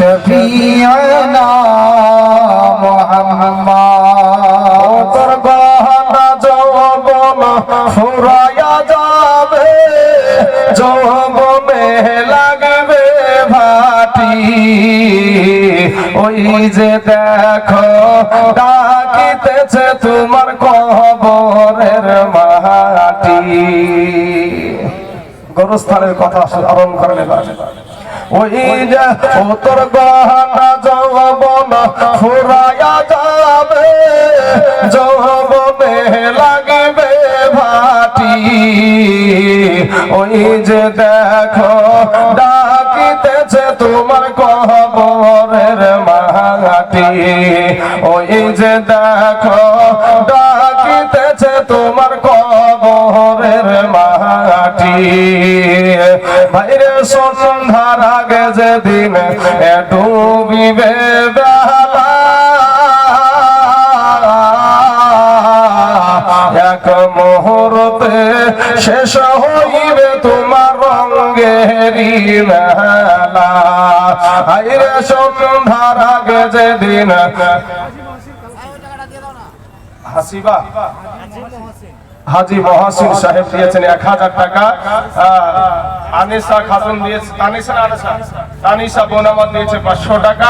শফিআনা মুহাম্মদ। তোর গহনা যৌবন ফুরায়া যাবে, যৌবনে লাগবে ভাটি। ওই যে দেখো ডাকিতেছে তোমার কবরের মাটি। গোরস্থানের কথা স্মরণ করে নেবেন। ওই যে তোর গহনা যৌবন ফুরায়া যাবে, যৌবনে লাগবে ভাটি। ওই যে দেখো ডাকিতেছে তোমার কবরের মাটি। ওই যে দেখো ডাকিতেছে তোমার কবরের মাটি। ভাইরে সন্ধ্যার আগে যেদিন ডুবিবে বেলা, এক মুহূর্তে শেষ হইবে তোমার রঙেরি মেলা। ভাইরে সন্ধ্যার আগে যেদিন হাসিবা হাজি মহাসিন সাহেব দিয়েছেন 1000 টাকা। আনিসা খাতুন দিয়েছে, তানিসা বোনামত দিয়েছে 500 টাকা।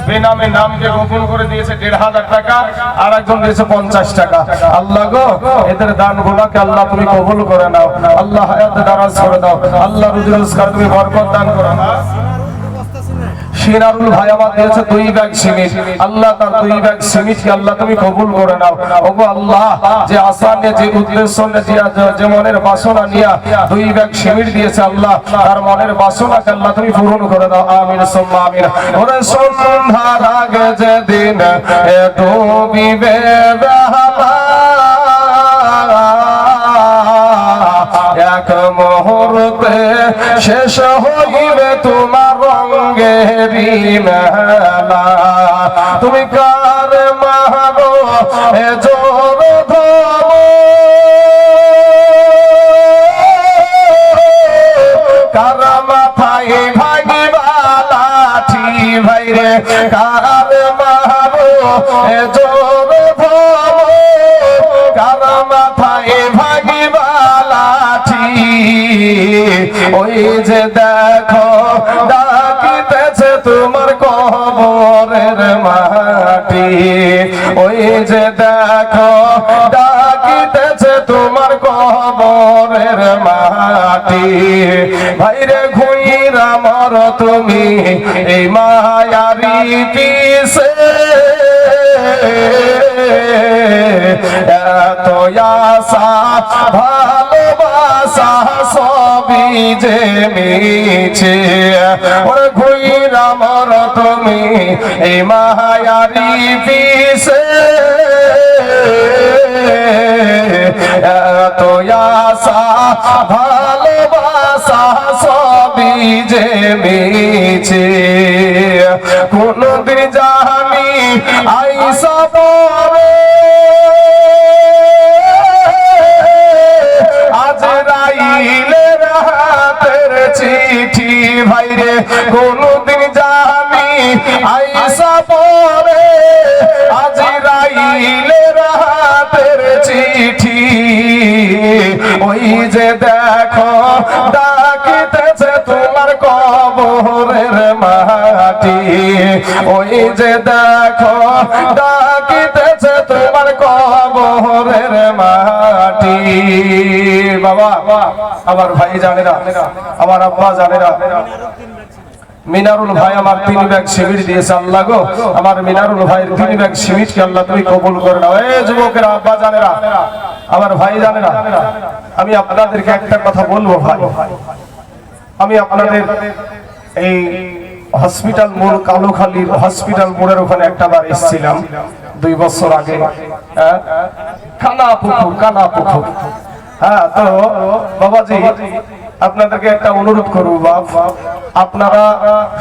বেনামে নামকে গোপন করে দিয়েছে 1500 টাকা। আর একজন দিয়েছে 50 টাকা। আল্লাহ গো, এদের দানগুলোকে আল্লাহ তুমি কবুল করে নাও। আল্লাহ হায়াতে দারাজ করে দাও। আল্লাহ রুজি রোজগার তুমি বরকত দান করো না। শিরারুল ভাই আমার দিয়েছে 2 ব্যাগ সিমেন্ট। আল্লাহ তার 2 ব্যাগ সিমেন্টকে আল্লাহ তুমি কবুল করে নাও। ওগো আল্লাহ, যে আশা নিয়ে, যে উদ্দেশ্য নিয়ে, যে মনের বাসনা নিয়ে 2 ব্যাগ সিমেন্ট দিয়েছে, আল্লাহ তার মনের বাসনাকে আল্লাহ তুমি পূরণ করে দাও। আমিন সুম্মা আমিন। ওরে সন্ধ্যার আগে যেদিন ডুবিবে বেলা, এক মুহূর্তে শেষ হইবে তোমার রঙেরি মেলা। তুমি কার মারো এ জোর ধরো, কার মাথায় ভাগিবা লাঠি। ভাইরে কার মারো এ জোর ধরো, কার মাথায় ভাগিবা লাঠি। ওই যে দেখো ডাকিতেছে তোমার কবরের মাটি। ওই যে দেখো ডাকিতেছে তোমার কবরের মাটি। ভাইরে ঘুইরা মর তুমি এই মায়ারি পিছে, এত আশা ভালোবাসা সবই যে মিছে। ওরে ঘুইরা মর তুমি এই মায়ারি পিছে, এত আশা ভালোবাসা সবই যে মিছে। কোনদিন জানি আইসা পরে আজরাইলের হাতের চিঠি। ভাইরে কোনদিন জানি আইসা পরে আজরাইলের হাতের চিঠি। ওই যে দেখো ডাকিতেছে তোমার কবরের মাটি। ওই যে দেখো ডাকিতেছে তোমার কবরের মাটি। বাবা, আমার ভাই জানেরা, আমার আব্বা জানেরা, মিনারুল ভাই আমার 3 ব্যাগ সিমেন্ট দিয়েছে। আল্লাহ গো, আমার মিনারুল ভাইয়ের 3 ব্যাগ সিমেন্টকে আল্লাহ তুমি কবুল করে নাও। এই যুবকেরা, আব্বা জানেরা, আমার ভাই জানেরা, আমি আপনাদেরকে একটা কথা বলবো ভাই। আমি আপনাদের এই হসপিটাল মোড়, কালোখালীর হসপিটাল মোড়ের ওখানে একটাবার এসেছিলাম 2 বছর আগে। কানা পুকুর। হ্যাঁ, তো বাবাজি আপনাদেরকে একটা অনুরোধ করবো বাপ, আপনারা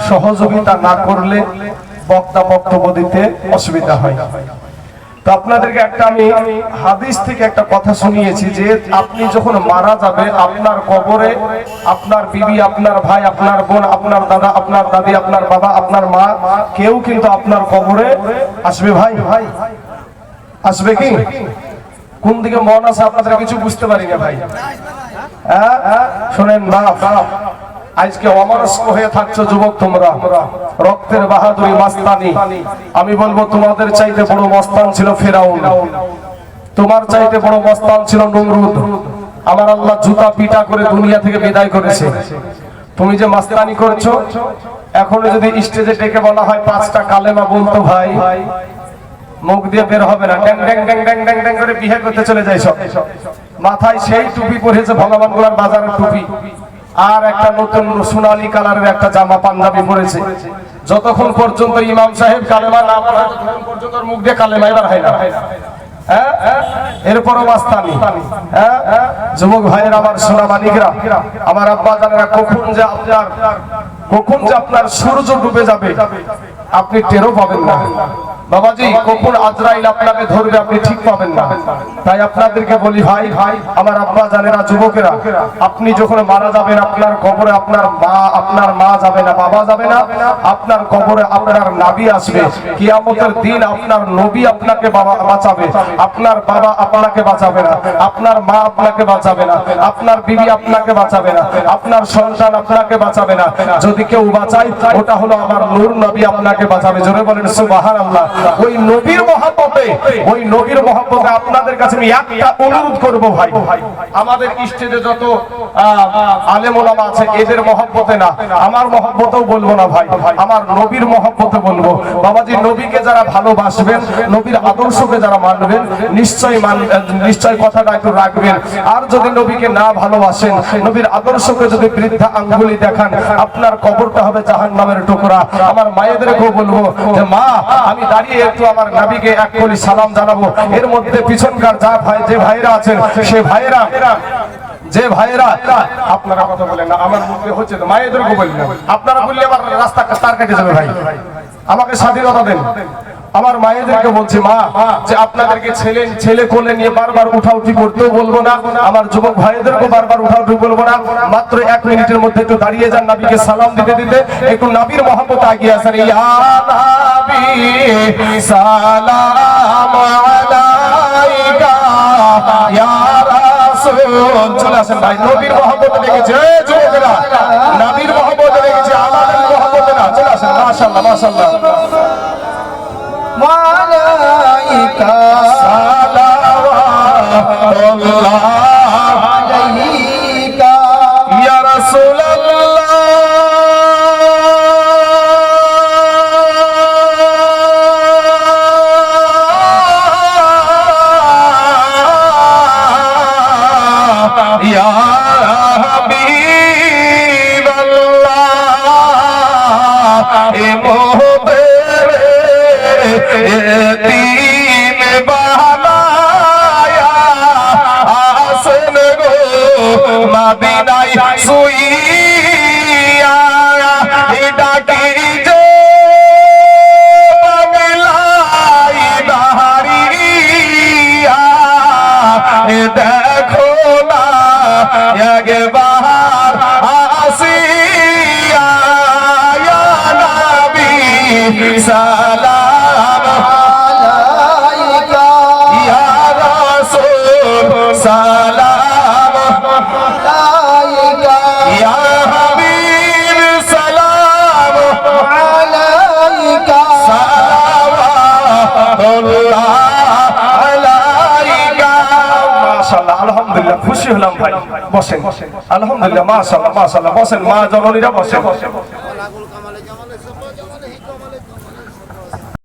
সহযোগিতা না করলে বক্তা বক্তব্য দিতে অসুবিধা হয়। তো আপনাদেরকে একটা আমি হাদিস থেকে একটা কথা শুনিয়েছি যে আপনি যখন মারা যাবে আপনার কবরে আপনার বিবি, আপনার ভাই, আপনার বোন, আপনার দাদা, আপনার দাদি, আপনার বাবা, আপনার মা, কেউ কিন্তু আপনার কবরে আসবে। ভাই আসবে কি? কোন দিকে মন আছে আপনাদের কিছু বুঝতে পারি না ভাই। শোনেন বাপ, আজকে অমনস্ক হয়ে থাকছো যুবক তোমরা, রক্তের বাহাদুরি মাস্তানি। আমি বলবো তোমাদের চাইতে বড় মস্তান ছিল ফেরাউন, তোমার চাইতে বড় মস্তান ছিল নমরুদ। আমার আল্লাহ জুতা পিটা করে দুনিয়া থেকে বিদায় করেছে। তুমি যে মাস্তানি করছো, এখনো যদি স্টেজে ডেকে বলা হয় 5টা কালেমা বলতো ভাই, মুখ দিয়ে বের হবে না, ড্যাং ড্যাং ড্যাং ড্যাং ড্যাং ড্যাং করে বিয়ে করতে চলে যায় সব। মাথায় সেই টুপি পরেছে ভগবান গোলার বাজারের টুপি, আর একটা নতুন সোনালী কালারের একটা জামা পাঞ্জাবি পরেছে। যতক্ষণ পর্যন্ত ইমাম সাহেব কালেমা না পড়ে ততক্ষণ পর্যন্ত মুখ দিয়ে কালেমা এবার হয় না। এরপরও মাস্তানি। যুবক ভাইয়ের, আমার সোনা মানিকরা, আমার আব্বা জানেরা, কখন যে আপনার সূর্য ডুবে যাবে আপনি টেরও পাবেন না বাবাজি। কখন আজরাইল আপনাকে ধরবে আপনি ঠিক পাবেন না। তাই আপনাদেরকে বলি ভাই, আমার আব্বা জানেরা, যুবকেরা, আপনি যখন মারা যাবেন আপনার কবরে আপনার মা যাবে না, বাবা যাবে না, আপনার কবরে আপনার নবী আসবে। কিয়ামতের দিন আপনার নবী আপনাকে বাঁচাবে, আপনার বাবা আপনাকে বাঁচাবে না, আপনার মা আপনাকে বাঁচাবে না, আপনার বিবি আপনাকে বাঁচাবে না, আপনার সন্তান আপনাকে বাঁচাবে না। যদি কেউ বাঁচায় ওটা হলো আমার নূর নবী আপনাকে বাঁচাবে। জোরে বলেন সুবহানাল্লাহ। ওই নবীর মহব্বতে, আপনাদের কাছে আমি একটা অনুরোধ করব ভাই, আমাদের স্টেজে যত আলেম ওলামা আছে এদের মহব্বতে না, আমার মহব্বতেও বলবো না ভাই, আমার নবীর মহব্বতে বলবো। বাবাজি, নবীকে যারা ভালোবাসবেন, নবীর আদর্শকে যারা মানবেন, নিশ্চয় কথাটা একটু রাখবেন। আর যদি নবীকে না ভালোবাসেন, নবীর আদর্শকে যদি বৃদ্ধা আঙ্গুলি দেখান, আপনার কবরটা হবে জাহান্নামের টুকরা। আমার মায়েদেরকেও বলবো যে মা, আমি দাঁড়িয়ে একটু আমার নবীকে এক কলি সালাম জানাবো। এর মধ্যে পিছনকার যে ভাইরা আছেন, সে ভাইরা, যে ভাইরা, আপনারা কথা বলেন না, আমার মুখে হচ্ছে তো, মায়েদেরকে বলি না, আপনারা বললে আবার রাস্তা তার কেটে যাবে ভাই। আমাকে স্বাধীনতা দেন। আমার মায়েদেরকে বলছি, মা, যে আপনাদেরকে ছেলে কোলে নিয়ে বারবার উঠাউঠি করতেও বলবো না, আমার যুবক ভাইদেরকে বারবার উঠাউঠি বলবো না। মাত্র 1 মিনিটের মধ্যে একটু দাঁড়িয়ে যান, নবীকে সালাম দিতে দিতে একটু নবীর মহব্বত আগিয়ে আসেন। ইয়া নবী সালাম আলাইকা ইয়া রাসূল। চলে আসেন ভাই, নবীর মহব্বত লেগেছে যুবকেরা, নবীর মহব্বত লেগেছে, আমাদের মহব্বত না। চলে আসেন, মাশাআল্লাহ মাশাআল্লাহ। মালাইকা সালাওয়াতুল্লাহ আলাইকা ইয়া রাসূলুল্লাহ। ইয়া হাবিবাল্লাহ, এ तीन बहनाया आसन गो मदीनाय सुइया डाकी जो बगलाई दारिया देखो ना एक बार आसिया या नबी सलाम सलाम अलैका या हबीब सलाम अलैका सलावतुल्लाह अलैका। माशाআল্লাহ, আলহামদুলিল্লাহ, খুশি হলাম ভাই। বসেন, আলহামদুলিল্লাহ, মাশাআল্লাহ মাশাআল্লাহ। বসেন মা জননীরা, বসেন।